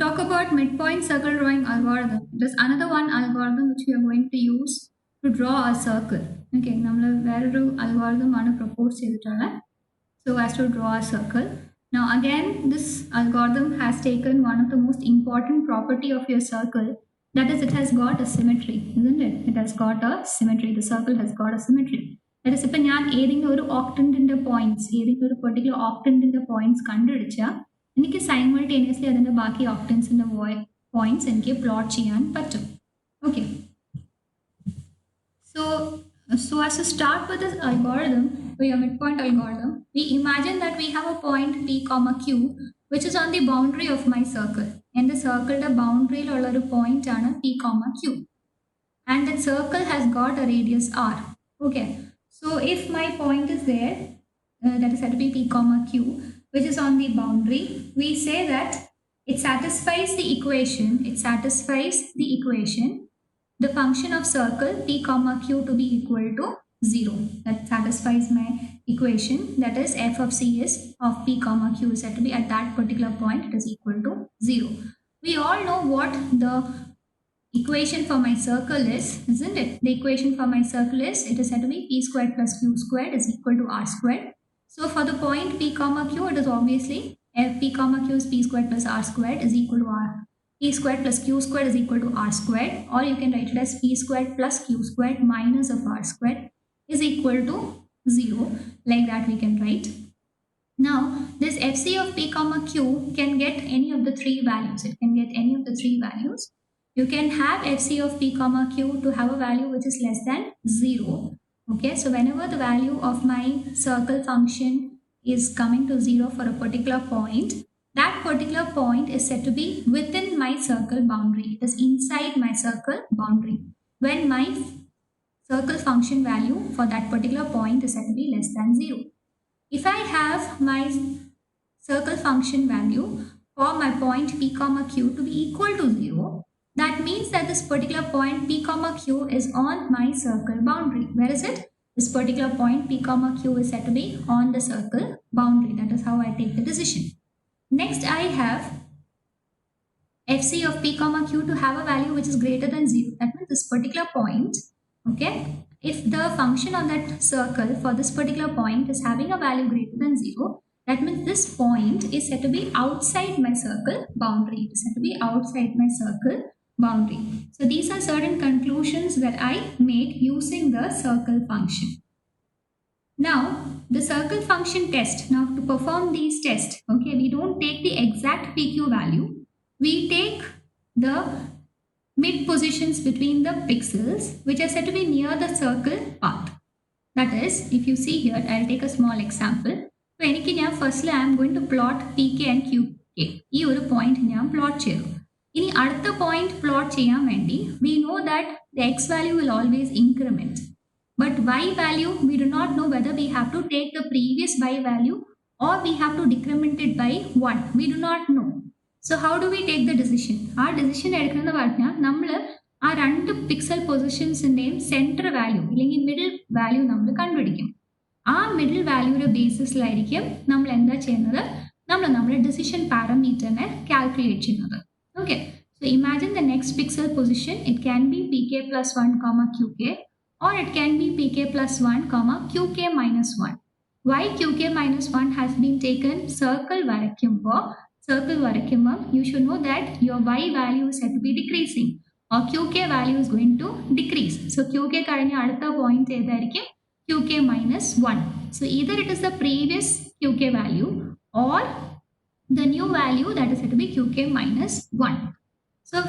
talk about midpoint circle drawing algorithm, there's another one algorithm which we are going to use to draw a circle. Okay, we will algorithm propose so as to draw a circle. Now again, this algorithm has taken one of the most important property of your circle, that is, it has got a symmetry, isn't it? It has got a symmetry. The circle has got a symmetry. That is, if I adding a octant in the points, adding a particular octant in the points, എനിക്ക് simultaneously അതിന്റെ ബാക്കി octantsന്റെ points എനിക്ക് plot ചെയ്യാൻ പറ്റും. Okay. So as to start with this algorithm, for your midpoint algorithm, we imagine that we have a point P comma Q which is on the boundary of my circle. And the circle the boundary ulla oru point aanu P comma Q. And that circle has got a radius R. Okay. So if my point is there, that is said to be P comma Q, which is on the boundary, we say that it satisfies the equation, the function of circle P comma Q to be equal to 0. That satisfies my equation, that is f of c is of P comma Q is said to be at that particular point, it is equal to 0. We all know what the equation for my circle is, isn't it? The equation for my circle is, it is said to be P squared plus Q squared is equal to R squared. So for the point P comma Q, it is obviously P comma Q is P squared plus R squared is equal to R. P squared plus Q squared is equal to R squared, or you can write it as P squared plus Q squared minus of R squared is equal to 0. Like that we can write. Now this FC of P comma Q can get any of the three values. It can get any of the three values. You can have FC of P comma Q to have a value which is less than 0. Okay, so whenever the value of my circle function is coming to 0 for a particular point, that particular point is said to be within my circle boundary. It is inside my circle boundary. When my circle function value for that particular point is said to be less than 0. If I have my circle function value for my point P comma Q to be equal to 0, that means that this particular point P comma Q is on my circle boundary. Where is it? This particular point P comma Q is said to be on the circle boundary. That is how I take the decision. Next, I have FC of P comma Q to have a value which is greater than 0. That means this particular point, okay, if the function on that circle for this particular point is having a value greater than 0, that means this point is said to be outside my circle boundary. It is said to be outside my circle boundary. So these are certain conclusions that I make using the circle function. Now the circle function test. Now to perform these tests, okay, we don't take the exact PQ value. We take the mid positions between the pixels which are said to be near the circle path. That is, if you see here, I'll take a small example. So firstly I am going to plot PK and QK. This point I plot cheru. In the point plot we know that the x value will always increment. But y value, we do not know whether we have to take the previous y value or we have to decrement it by 1. We do not know. So how do we take the decision? Our decision is our 2 pixel positions in name center value, middle value our middle value basis decision parameter calculate. Okay, so imagine the next pixel position. It can be PK plus 1 comma QK, or it can be PK plus 1 comma QK minus 1. Why QK minus 1 has been taken circle varakkumbo, you should know that your y value is said to be decreasing or QK value is going to decrease. So QK karanya adutha point edayirikkum QK minus 1. So either it is the previous QK value or the new value that is said to be QK minus 1. So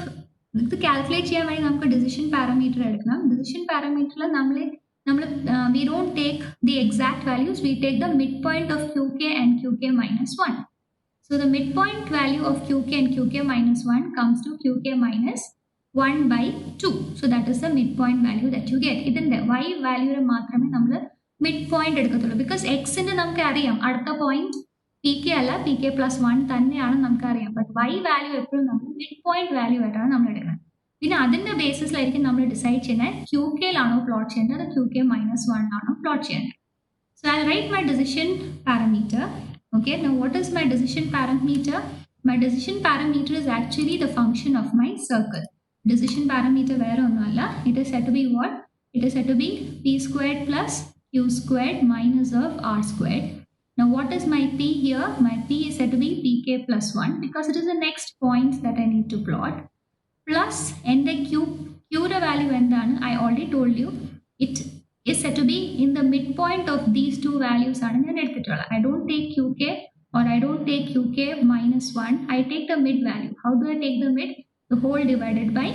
to calculate decision parameter we don't take the exact values, we take the midpoint of QK and QK minus 1. So the midpoint value of QK and QK minus 1 comes to QK minus 1 by 2. So that is the midpoint value that you get. This is the y value midpoint because x in the point PK alla PK plus 1 തന്നെയാണ് നമുക്കറിയാം. But y value എപ്പോഴും നമ്മൾ midpoint value ആയിട്ടാണ് നമ്മൾ എടുക്കുന്നത്. പിന്നെ അതിന്റെ ബേസിസിലായിരിക്കും നമ്മൾ ഡിസൈഡ് ചെയ്യുന്നത് QK ലാണോ പ്ലോട്ട് ചെയ്യേണ്ടത് അതോ QK minus 1 ആണോ പ്ലോട്ട് ചെയ്യേണ്ടത്. So I'll write my decision parameter. Okay, now what is my decision parameter? My decision parameter is actually the function of my circle. Decision parameter where onalla, it is said to be what? It is said to be p squared plus q squared minus of r squared. Now what is my p here? My p is said to be pk plus 1 because it is the next point that I need to plot. Plus and the q value endana, I already told you it is said to be in the midpoint of these two values. I don't take qk or I don't take qk minus 1. I take the mid value. How do I take the mid? The whole divided by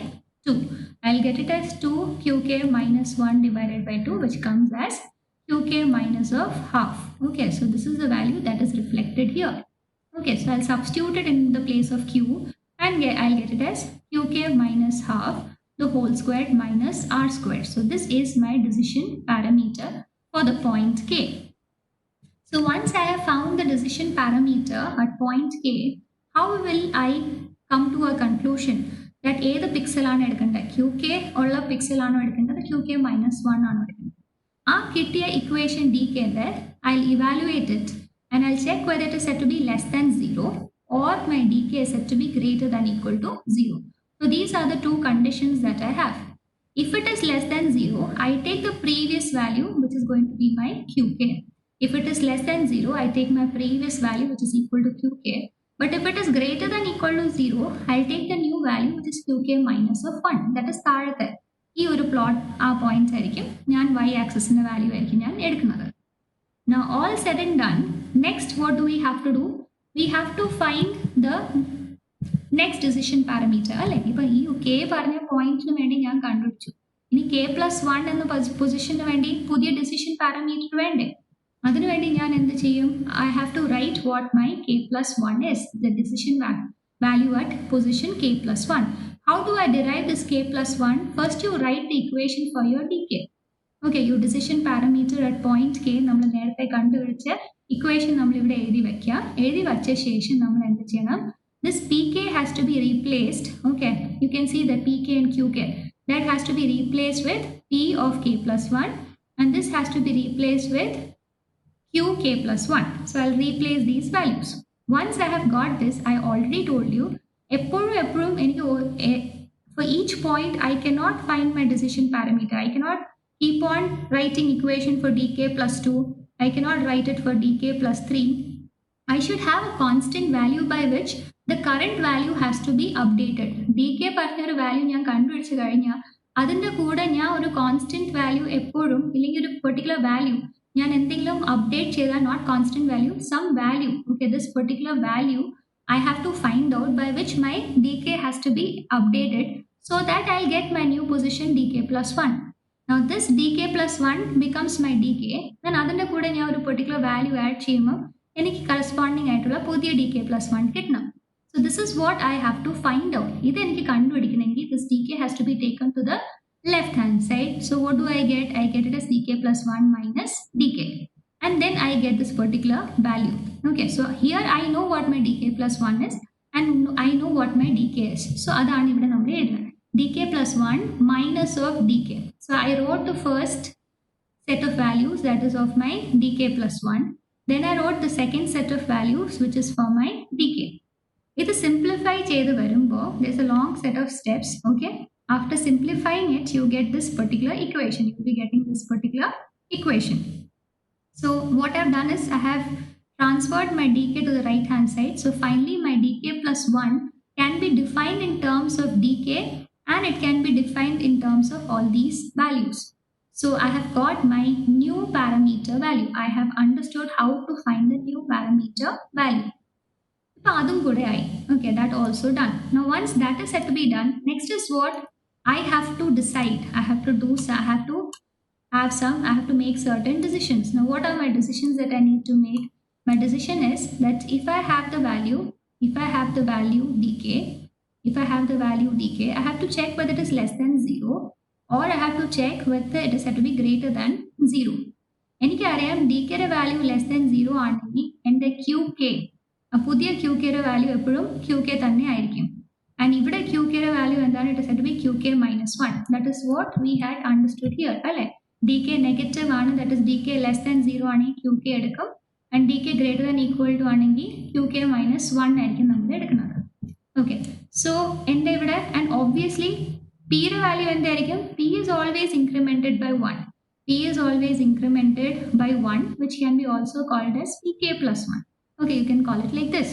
2. I'll get it as 2 qk minus 1 divided by 2, which comes as qk minus of half. Okay, so this is the value that is reflected here. Okay, so I'll substitute it in the place of q and I'll get it as qk minus half the whole squared minus r squared. So this is my decision parameter for the point k. So once I have found the decision parameter at point k, how will I come to a conclusion that the pixel ആണ് എടുക്കേണ്ടത് qk ഉള്ള pixel ആണോ എടുക്കേണ്ടത് qk minus 1 ആണോ എടുക്കേണ്ടത്? ആ കിട്ടിയ equation dk I'll evaluate it and I'll check whether it is said to be less than 0 or my dk is said to be greater than equal to 0. So these are the two conditions that I have. If it is less than 0, I take the previous value, which is going to be my qk. If it is less than 0, I take my previous value, which is equal to qk. But if it is greater than equal to 0, I'll take the new value, which is qk minus of 1. That is താഴത്തെ ഈ ഒരു plot ആ point ആയിരിക്കും ഞാൻ y ആക്സിസിന്റെ value ആയിരിക്കും ഞാൻ എടുക്കുന്നത്. Now all said and done, next what do we have to do? We have to find the next decision parameter. അല്ലെ, ഇപ്പൊ ഈ k പറഞ്ഞ പോയിന്റിന് വേണ്ടി ഞാൻ കണ്ടുപിടിച്ചു. ഇനി k plus 1 എന്ന പൊസിഷന് വേണ്ടി പുതിയ decision parameter വേണ്ടേ? അതിനുവേണ്ടി ഞാൻ എന്ത് ചെയ്യും? I have to write what my k plus 1 is, the decision value at position k plus 1. How do I derive this k plus 1? First you write the equation for your dk. Okay, your decision parameter at point k നമ്മൾ നേരത്തെ കണ്ടുപിടിച്ച equation നമ്മൾ ഇവിടെ എഴുതി വെക്കുക. എഴുതി വച്ച ശേഷം നമ്മൾ എന്ത് ചെയ്യണം? This pk has to be replaced. Okay, you can see the pk and qk. That has to be replaced with p of k plus 1 and this has to be replaced with qk plus 1. So I'll replace these values. Once I have got this, I already told you, for each point I cannot find my decision parameter. I cannot keep on writing equation for dk plus 2. I cannot write it for dk plus 3. I should have a constant value by which the current value has to be updated. dk പറഞ്ഞൊരു value ഞാൻ കണ്ടുപിടിച്ചു കഴിഞ്ഞാൽ അതിൻ്റെ കൂടെ ഞാൻ ഒരു constant value എപ്പോഴും ഇല്ലെങ്കിൽ ഒരു പെർട്ടിക്കുലർ വാല്യൂ ഞാൻ എന്തെങ്കിലും അപ്ഡേറ്റ് ചെയ്താൽ not constant value some value okay this particular value I have to find out by which my dk has to be updated so that I'll get my new position dk plus 1. Now this dk plus 1 becomes my dk. Then അതിൻ്റെ കൂടെ ഞാൻ ഒരു particular value add ചെയ്യുമ്പോൾ എനിക്ക് corresponding ആയിട്ടുള്ള പുതിയ dk plus 1 കിട്ടണം. So this is what I have to find out. ഇത് എനിക്ക് കണ്ടുപിടിക്കണമെങ്കിൽ this dk has to be taken to the left hand side. So what do I get? I get it as dk plus 1 minus dk. And then I get this particular value. Okay, so here I know what my dk plus 1 is and I know what my dk is. So അതാണ് ഇവിടെ നമ്മൾ എഴുതുന്നത്. dk plus 1 minus of dk. So I wrote the first set of values that is of my dk plus 1. Then I wrote the second set of values which is for my dk. ഇത് simplify ചെയ്ത് വരുമ്പോൾ there's a long set of steps. Okay, after simplifying it you get this particular equation. You will be getting this particular equation. So what I've done is I have transferred my dk to the right hand side. So finally my dk plus 1 can be defined in terms of dk and it can be defined in terms of all these values. So I have got my new parameter value. I have understood how to find the new parameter value. Okay, that also done. Now once that is set to be done, next is what I have to decide. I have to do, so I have to make certain decisions. Now what are my decisions that I need to make? My decision is that if I have the value dk, I have to check whether it is less than 0 or I have to check whether it is set to be greater than 0. എനിക്കറിയാം dk value less than 0 ആണെങ്കിൽ എൻ്റെ qk പുതിയ qk value എപ്പോഴും qk തന്നെ ആയിരിക്കും. And ഇവിടെ qk value എന്താണ്? It is set to be qk minus 1. That is what we had understood here. അല്ലേ, dk നെഗറ്റീവ് ആണ്, that is dk less than 0 ആണെങ്കിൽ qk എടുക്കും. and dk greater than equal to ആണെങ്കിൽ qk minus 1 ആയിരിക്കും നമ്മൾ എടുക്കുന്നത്. Okay, so എൻ്റെ ഇവിടെ and obviously p യുടെ value എന്തായിരിക്കും? p is always incremented by 1. p is always incremented by 1, which can be also called as pk plus 1. Okay, you can call it like this.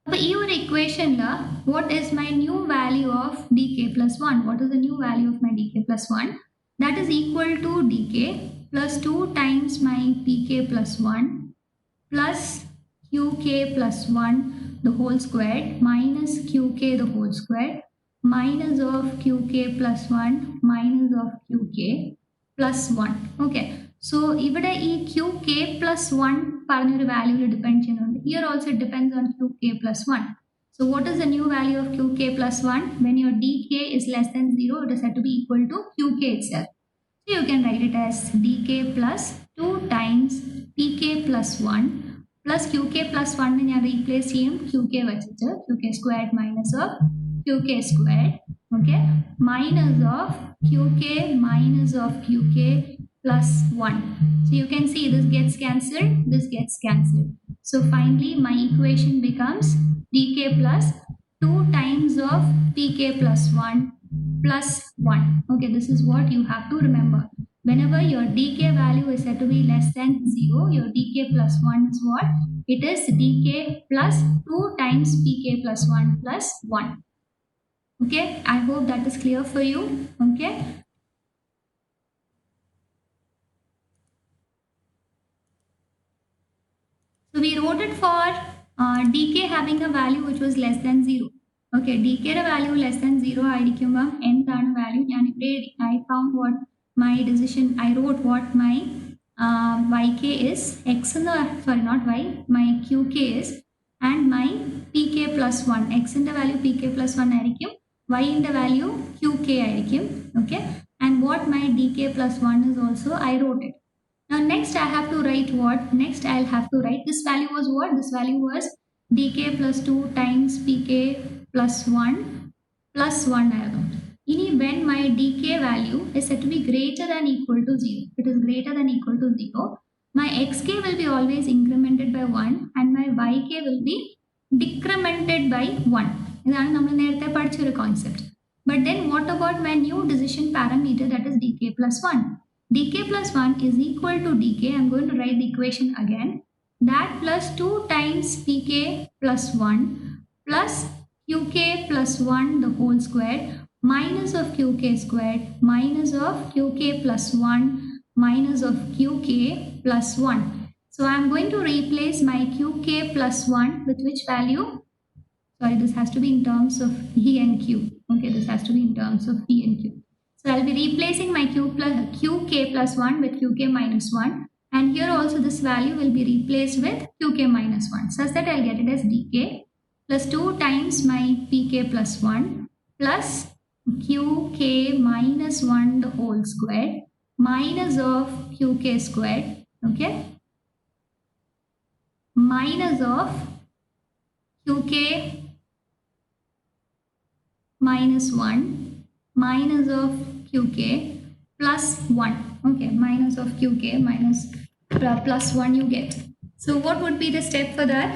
അപ്പോൾ ഈ ഒരു equation la, what is my new value of dk plus 1? What is the new value of my dk plus 1? That is equal to dk plus 2 times my pk plus 1 plus qk plus 1 the whole squared minus qk the whole squared minus of qk plus 1 minus of qk plus 1. Okay, so ഇവിടെ ഈ qk plus 1 പറഞ്ഞൊരു value depend ചെയ്യുന്നുണ്ട്. Here also it depends on qk plus 1. So what is the new value of qk plus 1? When your dk is less than 0, it is said to be equal to qk itself. So you can write it as dk plus 2 times pk plus 1 plus qk plus 1 ഞാൻ replace ചെയ്യും qk വെച്ചിട്ട് qk squared minus of qk squared, okay, minus of qk minus of qk plus 1. So you can see this gets cancelled, this gets cancelled. So finally my equation becomes dk plus 2 times of pk plus 1 plus 1. Okay, this is what you have to remember. Whenever your dk value is said to be less than 0, your dk plus 1 is what? It is dk plus 2 times pk plus 1 plus 1. Okay, I hope that is clear for you. Okay. So we wrote it for dk having a value which was less than 0. Okay, dk value less than 0 ആയിരിക്കുമ്പോൾ എന്താണ് value? ഞാൻ ഇവിടെ I found what my decision, I wrote what my yk is, x in the, sorry not y, my qk is, and my pk plus 1. X in the value pk plus 1 ആയിരിക്കും, y in the value qk ആയിരിക്കും. Okay, and what my dk plus 1 is also I wrote it. Now next I have to write what? Next I'll have to write this value was what? This value was dk plus 2 times pk plus 1 plus 1 ആയിരുന്നു. ഇനി when my dk value is said to be greater than equal to 0, it is greater than equal to 0, my xk will be always incremented by 1 and my yk will be decremented by 1. ഇതാണ് നമ്മൾ നേരത്തെ പഠിച്ച ഒരു concept. But then what about my new decision parameter, that is dk plus 1? dk plus 1 is equal to dk, I'm going to write the equation again, that plus 2 times pk plus 1 plus qk plus 1 the whole square minus of qk squared minus of qk plus 1 minus of qk plus 1. So I am going to replace my qk plus 1 with which value? Sorry, this has to be in terms of e and q. Okay, this has to be in terms of e and q. So I'll be replacing my qk plus 1 with qk minus 1, and here also this value will be replaced with qk minus 1, such that I'll get it as dk plus 2 times my pk plus 1 plus qk minus 1 the whole square minus of qk squared, okay, minus of qk minus 1 minus of qk plus 1. Okay, minus of qk minus plus 1 you get. So what would be the step for that?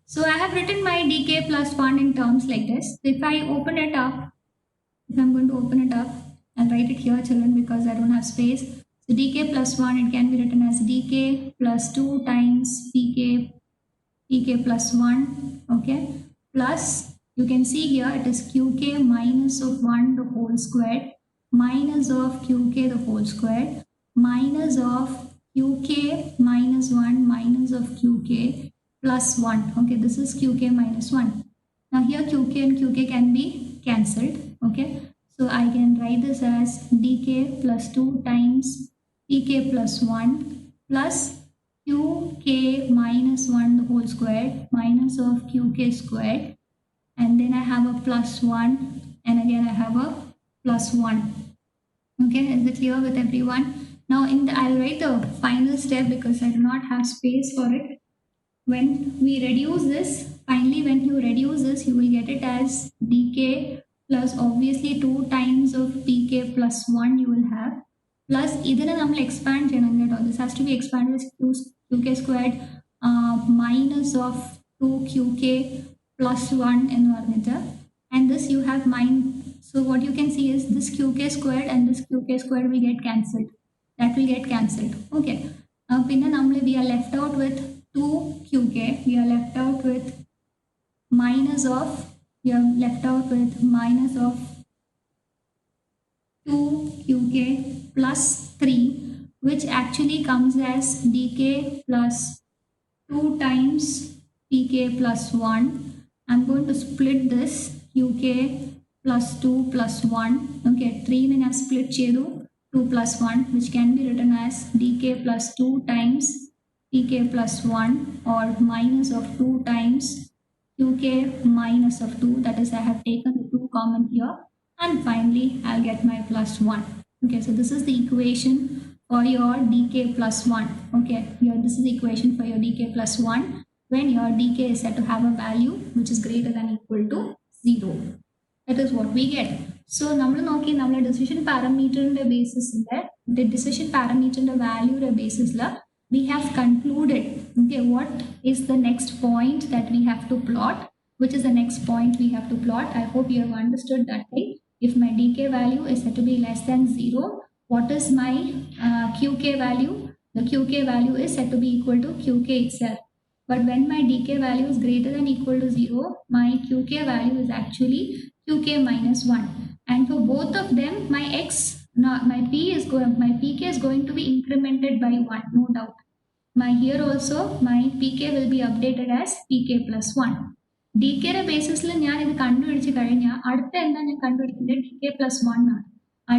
So I have written my dk plus 1 in terms like this. If I open it up, if I'm going to open it up, I'll write it here children because I don't have space. So dk plus 1, it can be written as dk plus 2 times pk plus 1, okay, plus you can see here it is qk minus of 1 the whole squared minus of qk the whole squared minus of qk minus 1 minus of qk plus 1. Okay, this is qk minus 1. Now here qk and qk can be cancelled. Okay, so I can write this as dk plus 2 times pk plus 1 plus qk minus 1 the whole squared minus of qk squared, and then I have a plus 1, and again I have a plus 1. Okay, is it clear with everyone? Now I'll write the final step because I do not have space for it. When we reduce this, finally when you reduce this, you will get it as dk plus obviously 2 times of p plus 1 you will have plus ഇതിനെ നമ്മൾ expand ചെയ്യണം കേട്ടോ. This has to be expanded as qk squared minus of 2qk plus 1 എന്ന് പറഞ്ഞിട്ട്, and this you have so what you can see is this qk squared and this qk squared will get cancelled. That will get cancelled. Okay. പിന്നെ നമ്മൾ we are left out with 2qk. We are left out with minus of 2qk plus 3, which actually comes as dk plus 2 times pk plus 1. I'm going to split this qk plus 2 plus 1. Okay, 3 in a split chedu 2 plus 1, which can be written as dk plus 2 times pk plus 1 or minus of 2 times qk minus of 2. That is, I have taken the 2 common here, and finally I'll get my plus 1. Okay, so this is the equation for your dk plus 1. Okay, here this is the equation for your dk plus 1 when your dk is said to have a value which is greater than equal to 0. That is what we get. So നമ്മൾ നോക്കി നമ്മൾ decision parameter basis the decision parameter value basis we have concluded, okay, what is the next point that we have to plot, which is the next point we have to plot. I hope you have understood that way. If my dk value is said to be less than 0, what is my qk value? The qk value is said to be equal to qk itself. But when my dk value is greater than equal to 0, my qk value is actually qk minus 1. And for both of them, my pk is going to be incremented by 1, no doubt. Here also, my pk will be updated as pk plus 1. dk basis I will dk plus 1.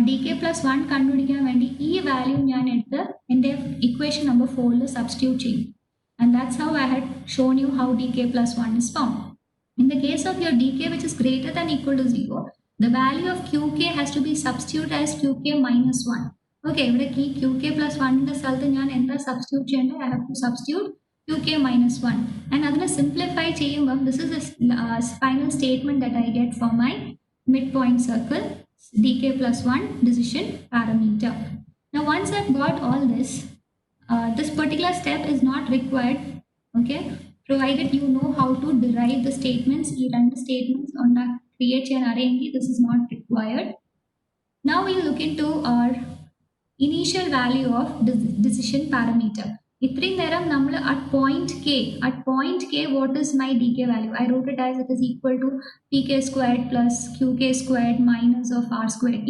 dk plus 1 this value in the equation number 4 substitute. And that's how I had shown you how dk plus 1 is found. In the case of your dk which is greater than equal to 0, the value of qk has to be substituted as qk minus 1. Okay, qk plus 1 in the substitute, I have to substitute qk minus 1. And adana simplify this is the final statement that I get for my midpoint circle dk plus 1 decision parameter. Now once I've got all this, this particular step is not required, okay, provided you know how to derive the statements. You run the statements on the create and arrange. This is not required. Now we'll look into our initial value of decision parameter. At point k, what is my dk value? I wrote it as it is equal to pk squared plus qk squared minus of r squared.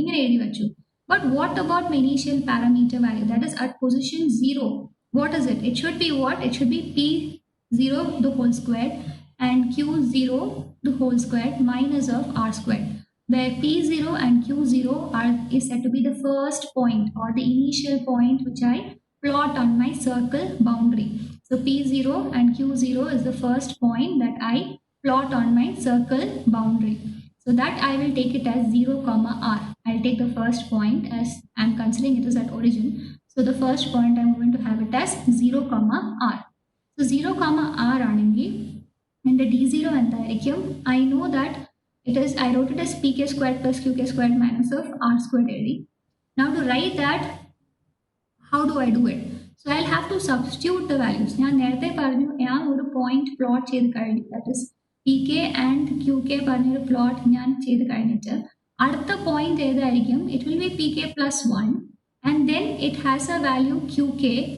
But what about my initial parameter value? That is at position 0. What is it? It should be what? It should be p0 the whole squared and q0 the whole squared minus of r squared, where p0 and q0 is said to be the first point or the initial point which I plot on my circle boundary. So p0 and q0 is the first point that I plot on my circle boundary. So that I will take it as 0 comma r. I'll take the first point as I'm considering it is at origin. So the first point I'm going to have it as 0 comma r. So 0 comma r anangi and the d0 and I know that it is, I wrote it as pk squared plus qk squared minus of r squared AD. Now to write that, how do I do it? So I'll have to substitute the values. I will point plot that is pk and qk plot at the point it will be pk plus 1 and then it has a value qk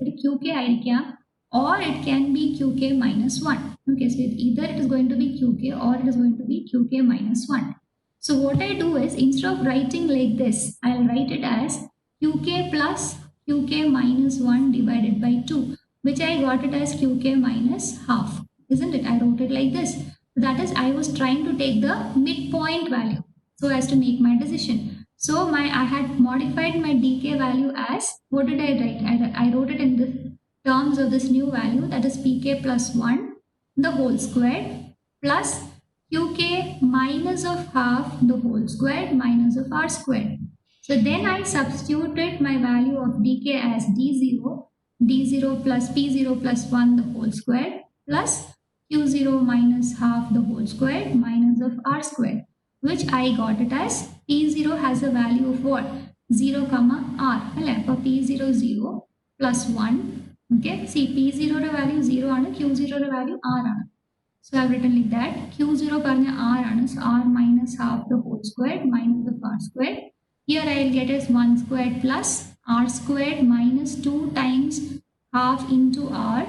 or it can be qk minus 1. Okay, so either it is going to be qk or it is going to be qk minus 1. So what I do is, instead of writing like this, I'll write it as qk plus qk minus 1 divided by 2, which I got it as qk minus half. Isn't it? I wrote it like this. That is, I was trying to take the midpoint value so as to make my decision. So I had modified my dk value as, what did I write? I wrote it in the terms of this new value, that is pk plus 1 the whole squared plus qk minus of half the whole squared minus of r squared. So then I substituted my value of dk as d0 plus p0 plus 1 the whole squared plus q0 minus half the whole squared minus of r squared, which I got it as p0 has a value of what? 0, r. For P0 0 plus 1. Okay, see P0 value 0 and Q0 value r. So I have written like that. Q0 parna r and so r minus half the whole squared minus the r squared. Here I will get as 1 squared plus r squared minus 2 times half into r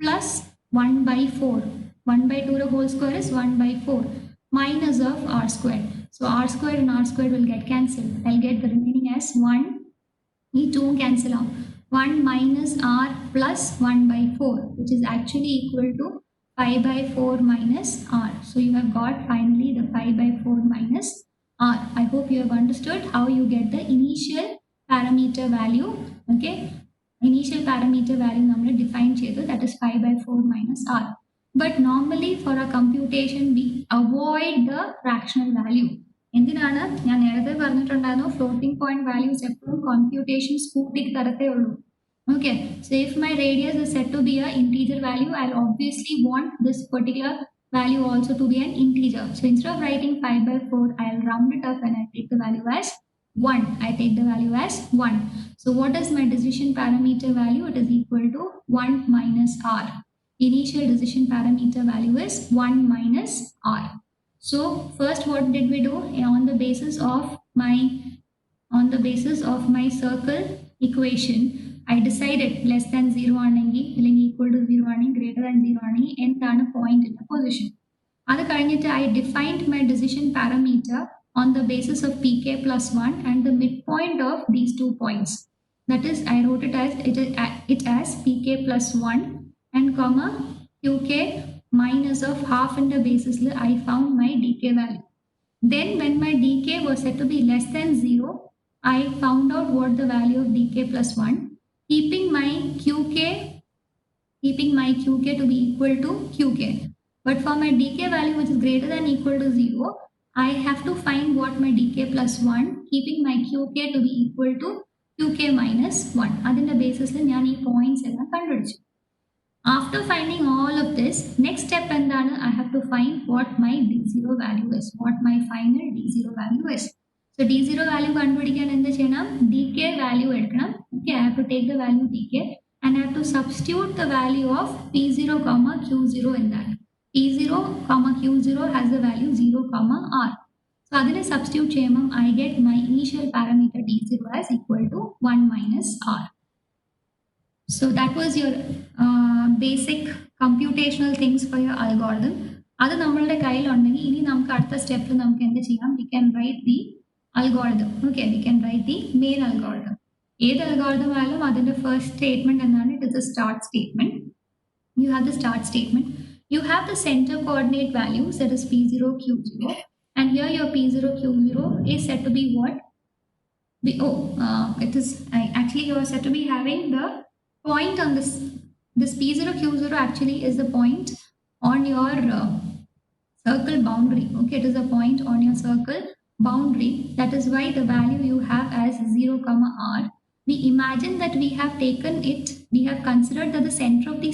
plus 1 by 4. 1 by 2 the whole square is 1 by 4 minus of r squared. So r squared and r squared will get cancelled. I'll get the remaining as 1. These 2 cancel out. 1 minus r plus 1 by 4, which is actually equal to 5 by 4 minus r. So you have got finally the 5 by 4 minus r. I hope you have understood how you get the initial parameter value. Okay, initial parameter value number defined chedu, that is 5 by 4 minus r. But normally for a computation we avoid the fractional value. എന്തിനാണ് ഞാൻ നേരത്തെ പറഞ്ഞിട്ടുണ്ടായിരുന്നു floating point values എപ്പോഴും കോമ്പ്യൂട്ടേഷൻസ് കൂട്ടിക്ക് തരത്തേ ഉള്ളൂ. Okay, so if my radius is set to be an integer value, I'll obviously want this particular value also to be an integer. So instead of writing 5 by 4, I'll round it up and I take the value as 1. I take the value as 1. So what is my decision parameter value? It is equal to 1 minus r. Initial decision parameter value is 1 minus r. So first what did we do? On the basis of my circle equation, I decided less than 0 ആണെങ്കിൽ അല്ലെങ്കിൽ equal to 0 ആണെങ്കിൽ greater than 0 ആണെങ്കിൽ എന്താണ് point in the position. അത് കഴിഞ്ഞിട്ട് I defined my decision parameter on the basis of pk plus 1 and the midpoint of these 2 points. That is, I wrote it as pk plus 1 and comma qk minus of half in the basis I found my dk value. Then when my dk was said to be less than 0, I found out what the value of dk plus 1, keeping my qk to be equal to qk. But for my dk value which is greater than equal to 0, I have to find what my dk plus 1, keeping my qk to be equal to qk minus 1. Adinte basis I ee points ella kandupidichu. After finding all of this, next step endana, I have to find what my d0 value is, what my final d0 value is. So d0 value kandupidikkan endu cheyanam, dk value edukkanam. Okay, I have to take the value dk and I have to substitute the value of p0 comma q0 in that. p0 comma q0 has the value 0 comma r. So adine substitute cheyamam, I get my initial parameter d0 as equal to 1 minus r. So that was your basic computational things for your algorithm. അത് നമ്മളുടെ കയ്യിലുണ്ടെങ്കിൽ ഇനി നമുക്ക് അടുത്ത സ്റ്റെപ്പിൽ നമുക്ക് എന്ത് ചെയ്യാം? We can write the algorithm. Okay, we can write the main algorithm. ഏത് algorithm ആയാലും അതിന്റെ first statement എന്താണ്? It is a start statement. You have the start statement. You have the center coordinate values, that is p0, q0, and here your p0, q0 is said to be what? Actually you are said to be having the point on this p0 q0 actually is the point on your circle boundary. Okay, it is a point on your circle boundary. That is why the value you have as 0 comma r. We imagine that we have taken it, we have considered that the center of the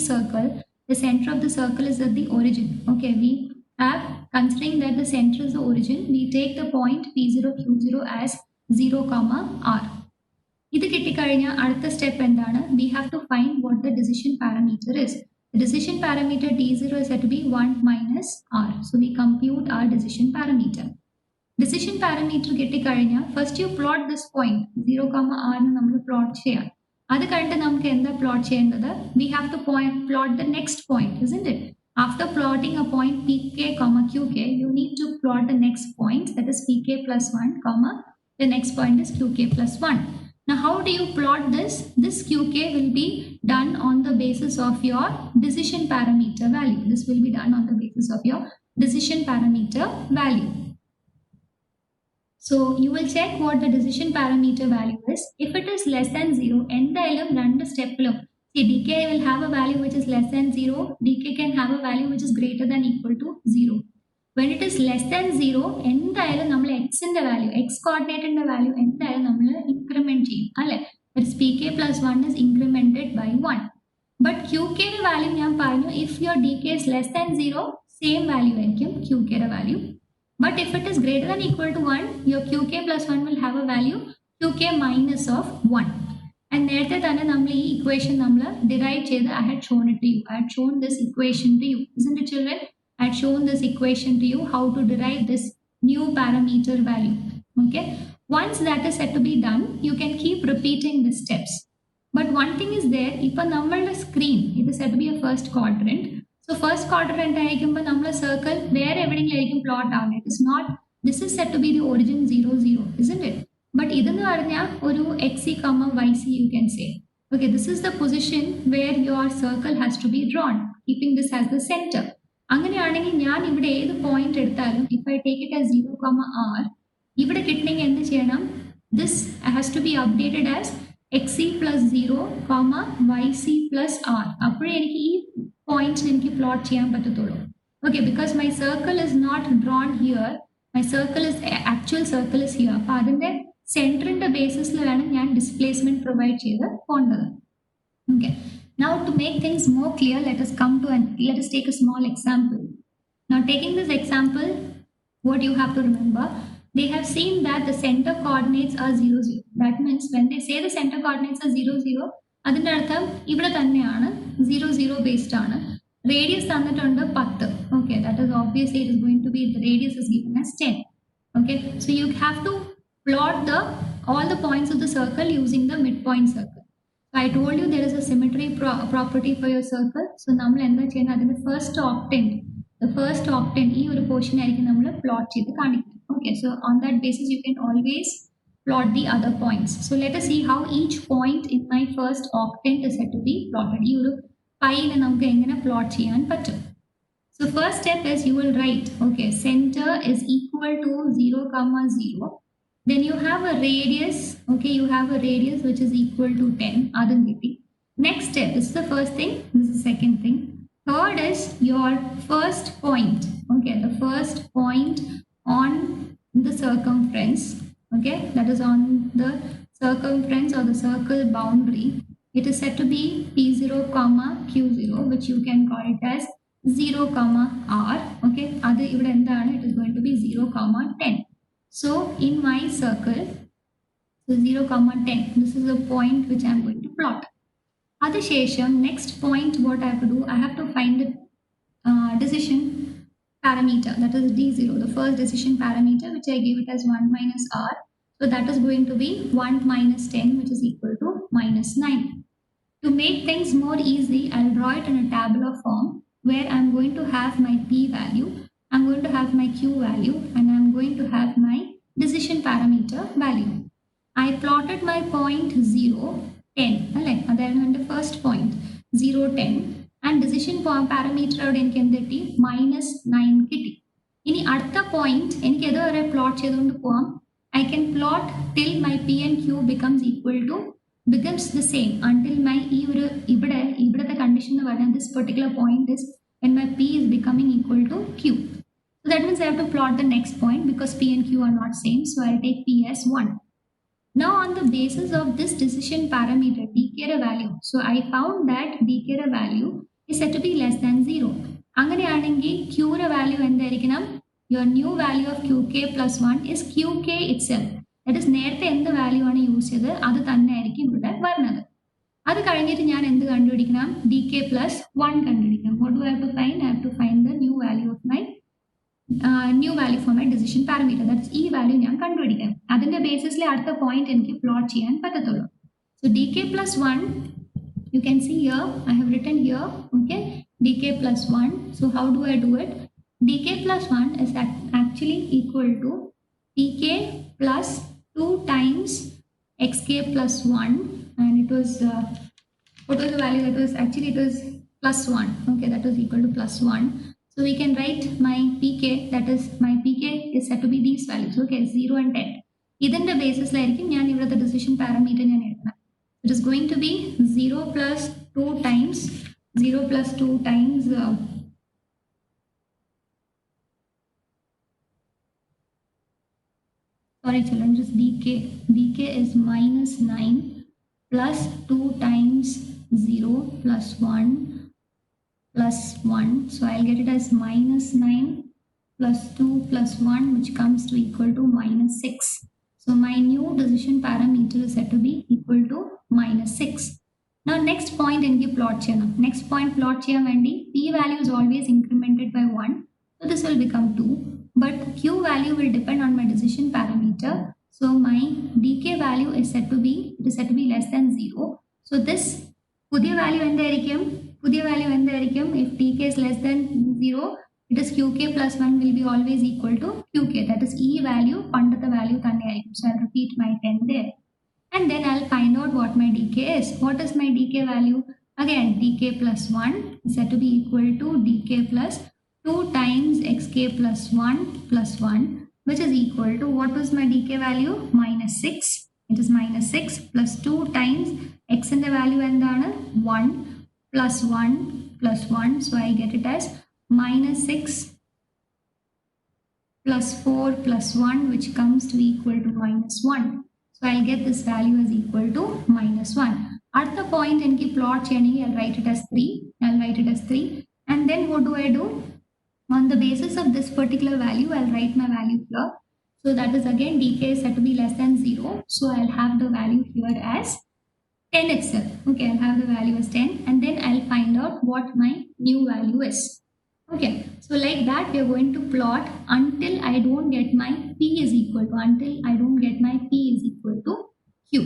circle is at the origin. Okay, we have considering that the center is the origin, we take the point p0 q0 as 0 comma r. ഇത് കിട്ടിക്കഴിഞ്ഞാൽ അടുത്ത step എന്താണ്? We have to find what the decision parameter is. The decision parameter d0 is said to be 1 minus r. So we compute our decision parameter. Decision parameter കിട്ടിക്കഴിഞ്ഞാൽ first you plot this point 0 comma r ന് നമ്മൾ plot ചെയ്യാം. അത് കഴിഞ്ഞിട്ട് നമുക്ക് എന്താ plot ചെയ്യേണ്ടത്? We have to plot the next point, isn't it? After plotting a point pk comma qk, you need to plot the next point, that is pk plus 1 comma the next point is qk plus 1. Now how do you plot this? This qk will be done on the basis of your decision parameter value. This will be done on the basis of your decision parameter value. So you will check what the decision parameter value is. If it is less than 0, endayalum rendu stepilum, see dk will have a value which is less than 0, dk can have a value which is greater than equal to 0. When it is less than 0, endayalum nammal x inde value, x coordinate inde value endayalum nammal increment cheyum alle. That is pk plus 1 is incremented by 1. But qk value njan paranju, if your dk is less than 0, same value aayikkum qk value. But if it is greater than equal to 1, your qk plus 1 will have a value 2k minus of 1. And നേരത്തെ തന്നെ നമ്മൾ ഈ equation നമ്മൾ derive ചെയ്ത് I had shown it to you. I had shown this equation to you. Isn't it, children? I had shown this equation to you how to derive this new parameter value. Okay. Once that is said to be done, you can keep repeating the steps. But one thing is there, ഇപ്പോൾ നമ്മളുടെ screen, it is said to be a first quadrant. So first quadrant ആയിരിക്കുമ്പോൾ നമ്മൾ circle വേറെ എവിടെയെങ്കിലും ആയിരിക്കും plot ആവുന്നത്. It is not, this is said to be the origin 0, 0, isn't it? But ഇതെന്ന് പറഞ്ഞാൽ ഒരു xc, yc you can say. Okay, this is the position where your circle has to be drawn, keeping this as the center. അങ്ങനെയാണെങ്കിൽ ഞാൻ ഇവിടെ ഏത് point എടുത്താലും if I take it as 0, r, ഇവിടെ കിട്ടണമെങ്കിൽ എന്ത് ചെയ്യണം? This has to be updated as xc plus 0, yc plus r. അപ്പോഴേ എനിക്ക് ഈ പോയിന്റ്സ് എനിക്ക് പ്ലോട്ട് ചെയ്യാൻ പറ്റത്തുള്ളൂ. Okay, because my circle is not drawn here. My circle is, actual circle is here. അപ്പോൾ അതിൻ്റെ സെൻറ്ററിൻ്റെ ബേസിസിൽ വേണം ഞാൻ ഡിസ്പ്ലേസ്മെന്റ് പ്രൊവൈഡ് ചെയ്ത് പോകേണ്ടത്. Okay. Now to make things more clear, let us take a small example. Now taking this example, what you have to remember, they have seen that the center coordinates are 0, 0. That means when they say the center coordinates are 0, 0, അതിൻ്റെ അർത്ഥം ഇവിടെ തന്നെയാണ് 0, 0 based ആണ്. Radius തന്നിട്ടുണ്ട് 10. Okay, that is obviously it is going to be, the radius is given as 10. Okay, so you have to plot all the points of the circle using the midpoint circle. So I told you there is a symmetry property for your circle. So നമ്മൾ എന്താ ചെയ്യുന്നത്, അതിന്റെ first octant ഈ ഒരു portion ആയിരിക്കും നമ്മൾ plot ചെയ്ത് കാണിക്കുന്നത്. Okay, so on that basis you can always plot the other points. So let us see how each point in my first octant is said to be plotted. ഈ ഒരു പൈനെ നമുക്ക് എങ്ങനെ plot ചെയ്യാൻ പറ്റും. So first step is you will write, okay, center is equal to 0, 0. Then you have a radius, okay, you have a radius which is equal to 10. Adangiti. Next step, this is the first thing, this is the second thing. Third is your first point, okay, the first point on the circumference, okay, that is on the circumference or the circle boundary. It is said to be P0, Q0, which you can call it as 0, r, okay, adu ivide endana, it is going to be 0, 10. So in my circle, so 0, 10, this is a point which I am going to plot. Adishesham, next point what I have to do, I have to find the decision parameter, that is d0, the first decision parameter, which I give it as 1 minus r. So that is going to be 1 minus 10, which is equal to minus 9. To make things more easy, I'll draw it in a tabular form where I'm going to have my p value, I'm going to have my q value, and I'm going to have my decision parameter value. I plotted my point 0, 10, and the first point 0, 10, and decision parameter minus 9 kitty. In the point, plot I can plot till my p and q becomes the same until my the condition of this particular point is when my p is becoming equal to q. So that means I have to plot the next point because p and q are not same. So I'll take p as 1. Now on the basis of this decision parameter, dk value, so I found that dk value is said to be less than 0. Anganeyanengil q value endairikkanam, your new value of qk plus 1 is qk itself. That is നേരത്തെ എന്ത് value ആണ് use ചെയ്തത് അത് തന്നെ ആയിരിക്കും ഇവിടെ വരുന്നത്. അത് കഴിഞ്ഞിട്ട് ഞാൻ എന്ത് കണ്ടുപിടിക്കണം, dk plus 1 കണ്ടുപിടിക്കണം. What do I have to find? I have to find the new value of my new value for my decision parameter. That is ഈ വാല്യൂ ഞാൻ കണ്ടുപിടിക്കണം. അതിന്റെ ബേസിസിൽ അടുത്ത പോയിന്റ് എനിക്ക് പ്ലോട്ട് ചെയ്യാൻ പറ്റത്തുള്ളൂ. So dk plus 1, you can see here, I have written here, okay, dk plus 1. So how do I do it? dk plus 1 is actually equal to pk plus 2 times xk plus 1, and it was what was the value? That was actually, it was plus 1. Okay, that was equal to plus 1. So we can write my pk, that is my pk is said to be these values, okay, 0 and 10. ഇതിന്റെ ബേസിസിലായിരിക്കും ഞാൻ ഇവിടുത്തെ decision parameter ഞാൻ എഴുതണം. It is going to be 0 plus 2 times sorry children, just dk is minus 9 plus 2 times 0 plus 1 plus 1. So I'll get it as minus 9 plus 2 plus 1, which comes to equal to minus 6. So my new decision parameter is said to be equal to -6. Now next point in the plot channel. Next point plot channel p value is always incremented by 1. So this will become 2. But q value will depend on my decision parameter. So my dk value is said to be less than 0. So this പുതിയ value എന്തായിരിക്കും? പുതിയ value എന്തായിരിക്കും? If dk is less than 0, it is qk plus 1 will be always equal to qk. That is e value the value തന്നെയായിരിക്കും. So I'll repeat my 10 there. And then I'll find out what my dk is. What is my dk value? Again, dk plus 1 is said to be equal to dk plus 2 times xk plus 1 plus 1, which is equal to, what was my dk value? -6. It is -6 plus 2 times x in the value and 1 plus 1 plus 1. So I get it as -6 plus 4 plus 1, which comes to equal to -1. So I'll get this value as equal to -1. At the point in the plot chaining, I'll write it as 3. And then what do I do? On the basis of this particular value, I'll write my value here. So that is again dk is said to be less than 0. So I'll have the value here as 10 itself. Okay, I'll have the value as 10, and then I'll find out what my new value is. Okay, so like that we are going to plot until I don't get my p is equal to q.